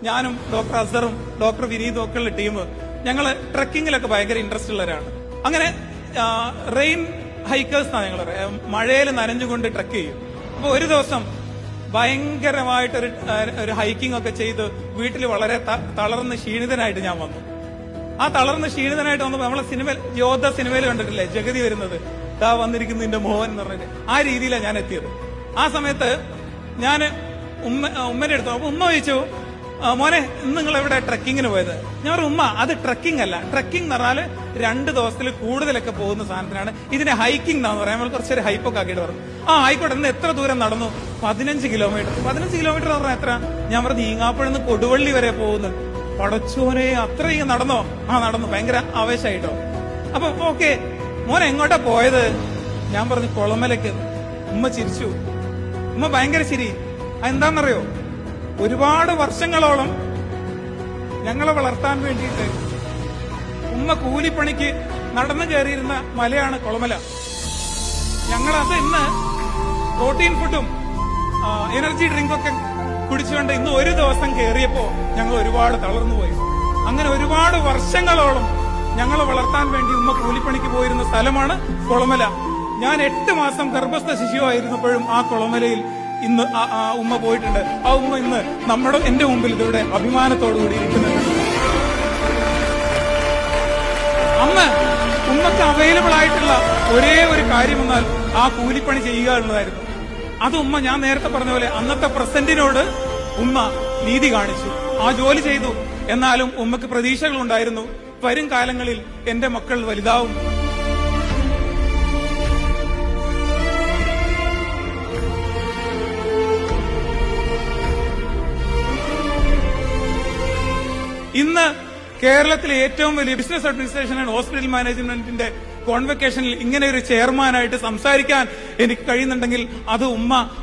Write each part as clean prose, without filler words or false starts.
ഞാനും doctor അസറും doctor വിനീതും ഒക്കെ ഉള്ള ടീം ഞങ്ങള് ട്രക്കിങ്ങിലൊക്കെ ഭയങ്കര ഇൻട്രസ്റ്റ് ഉള്ളവരാണ്. അങ്ങനെ റെയിൻ ഹൈക്കേഴ്സ് എന്നാണ് ഞങ്ങൾ മഴയിൽ നനഞ്ഞുകൊണ്ട് ട്രക്ക് ചെയ്യും. അപ്പൊ ഒരു ദിവസം ഭയങ്കരമായിട്ടൊരു ഹൈക്കിംഗ് ഒക്കെ ചെയ്ത് വീട്ടിൽ വളരെ തളർന്ന് ക്ഷീണിതനായിട്ട് ഞാൻ വന്നു. ആ തളർന്ന് ക്ഷീണിതനായിട്ട് വന്നപ്പോ നമ്മളെ യോദ്ധ സിനിമയിൽ കണ്ടിട്ടില്ലേ ജഗതി വരുന്നത്, ദാ വന്നിരിക്കുന്നു നിന്റെ മോഹൻ എന്ന് പറഞ്ഞിട്ട്, ആ രീതിയിലാണ് ഞാൻ എത്തിയത്. ആ സമയത്ത് ഞാൻ ഉമ്മന്റെ അടുത്തു. അപ്പൊ ഉമ്മ ചോദിച്ചു, മോനെ ഇന്ന് നിങ്ങൾ എവിടെ ട്രക്കിങ്ങിന് പോയത്? ഞാൻ പറഞ്ഞു, ഉമ്മ അത് ട്രക്കിംഗ് അല്ല, ട്രക്കിംഗ് എന്ന് പറഞ്ഞാല് 2 ദിവസത്തിൽ കൂടുതലൊക്കെ പോകുന്ന സാധനത്തിനാണ്, ഇതിനെ ഹൈക്കിംഗ് എന്നാന്ന് പറയാം. നമ്മൾ കുറച്ചൊരു ഹൈപ്പൊക്കെ ആക്കിയിട്ട് പറഞ്ഞു. ആ ആയിക്കോട്ടെ, ഇന്ന് എത്ര ദൂരം നടന്നു? 15 കിലോമീറ്റർ. 15 കിലോമീറ്റർ എന്ന് പറഞ്ഞാൽ എത്ര? ഞാൻ പറഞ്ഞു, ഈങ്ങാപ്പുഴന്ന് കൊടുവള്ളി വരെ പോകുന്നു. പടച്ചോനെ, അത്രയും നടന്നോ? ആ നടന്നു. ഭയങ്കര ആവേശമായിട്ടോ. അപ്പൊ ഓക്കെ, മോനെ എങ്ങോട്ടാ പോയത്? ഞാൻ പറഞ്ഞു, കുളമലക്ക്. ഉമ്മ ചിരിച്ചു. ഉമ്മ ഭയങ്കര ചിരി. എന്താണെന്നറിയോ, ഒരുപാട് വർഷങ്ങളോളം ഞങ്ങളെ വളർത്താൻ വേണ്ടിയിട്ട് ഉമ്മ കൂലിപ്പണിക്ക് നടന്നു കയറിയിരുന്ന മലയാണ് കുളമല. ഞങ്ങളത് ഇന്ന് പ്രോട്ടീൻ ഫുഡും എനർജി ഡ്രിങ്കൊക്കെ കുടിച്ചുകൊണ്ട് ഇന്ന് ഒരു ദിവസം കയറിയപ്പോ ഞങ്ങൾ ഒരുപാട് തളർന്നുപോയി. അങ്ങനെ ഒരുപാട് വർഷങ്ങളോളം ഞങ്ങളെ വളർത്താൻ വേണ്ടി ഉമ്മ കൂലിപ്പണിക്ക് പോയിരുന്ന സ്ഥലമാണ് കുളമല. ഞാൻ 8 മാസം ഗർഭസ്ഥ ശിശുവായിരുന്നപ്പോഴും ആ കുളമലയിൽ ഇന്ന് ഉമ്മ പോയിട്ടുണ്ട്. ആ ഉമ്മ ഇന്ന് എന്റെ മുമ്പിൽ ഇതിവിടെ അഭിമാനത്തോടുകൂടി ഇരിക്കുന്നുണ്ട്. ഉമ്മക്ക് അവൈലബിൾ ആയിട്ടുള്ള ഒരേ ഒരു കാര്യം എന്നാൽ ആ കൂലിപ്പണി ചെയ്യുക എന്നുള്ളതായിരുന്നു. അത് ഉമ്മ, ഞാൻ നേരത്തെ പറഞ്ഞ പോലെ, അന്നത്തെ പ്രസിഡന്റിനോട് ഉമ്മ നീതി കാണിച്ചു, ആ ജോലി ചെയ്തു. എന്നാലും ഉമ്മക്ക് പ്രതീക്ഷകളുണ്ടായിരുന്നു, വരും കാലങ്ങളിൽ എന്റെ മക്കൾ വലുതാവും. ഇന്ന് കേരളത്തിലെ ഏറ്റവും വലിയ ബിസിനസ് അഡ്മിനിസ്ട്രേഷൻ ആൻഡ് ഹോസ്പിറ്റൽ മാനേജ്മെന്റിന്റെ കോൺവെക്കേഷനിൽ ഇങ്ങനെ ഒരു ചെയർമാനായിട്ട് സംസാരിക്കാൻ എനിക്ക് കഴിയുന്നുണ്ടെങ്കിൽ അത്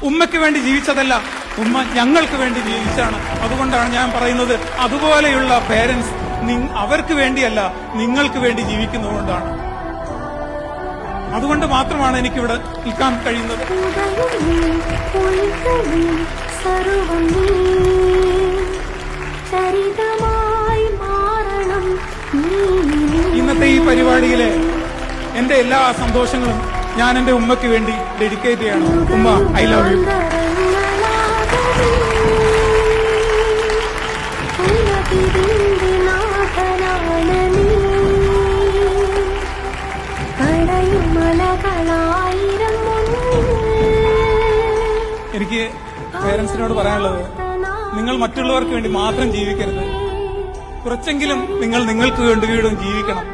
ഉമ്മയ്ക്ക് വേണ്ടി ജീവിച്ചതല്ല, ഉമ്മ ഞങ്ങൾക്ക് വേണ്ടി ജീവിച്ചാണ്. അതുകൊണ്ടാണ് ഞാൻ പറയുന്നത്, അതുപോലെയുള്ള പേരൻസ് അവർക്ക് വേണ്ടിയല്ല, നിങ്ങൾക്ക് വേണ്ടി ജീവിക്കുന്നതുകൊണ്ടാണ്. അതുകൊണ്ട് മാത്രമാണ് എനിക്കിവിടെ നിൽക്കാൻ കഴിയുന്നത്. ഇന്നത്തെ ഈ പരിപാടിയിലെ എന്റെ എല്ലാ സന്തോഷങ്ങളും ഞാൻ എന്റെ ഉമ്മയ്ക്ക് വേണ്ടി ഡെഡിക്കേറ്റ് ചെയ്യണം. ഉമ്മ, ഐ ലവ് യു. എനിക്ക് പേരൻസിനോട് പറയാനുള്ളത്, നിങ്ങൾ മറ്റുള്ളവർക്ക് വേണ്ടി മാത്രം ജീവിക്കരുത്. കുറച്ചെങ്കിലും നിങ്ങൾക്ക് വേണ്ടിയും ജീവിക്കണം.